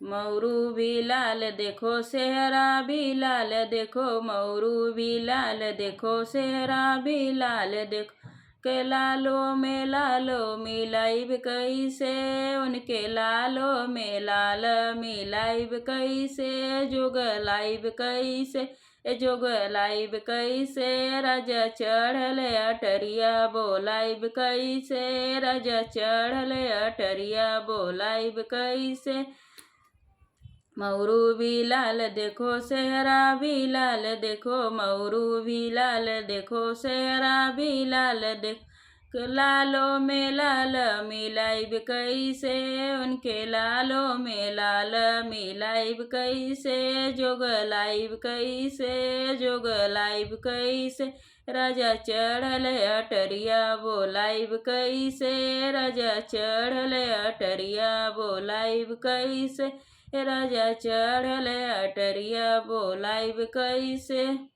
मौरू भी लाल देखो सेहरा भी लाल देखो, मौरू भी लाल देखो सेहरा भी लाल देखो। के लालो में लालो मिलाइब कैसे, उनके लालो में लाल मिलाइब कैसे, जोग लाइब कैसे जोग लाइब कैसे, राजा चढ़ल अटरिया बोलाइब कैसे, राजा चढ़ल अटरिया बोलाइब कैसे। मौरू भी लाल देखो सेहरा भी लाल देखो, मौरू भी लाल देखो सेहरा भी लाल देखो। लालो में लाल मिलाइब कैसे, उनके लालो में लाल मिलाइब कैसे, जोग लाइब कैसे जोग लाइब कैसे, राजा चढ़ल अटरिया बोलाइब कैसे, राजा चढ़ल अटरिया बोलाइब कैसे, राजा चढ़ल अटरिया बोलाइब कैसे।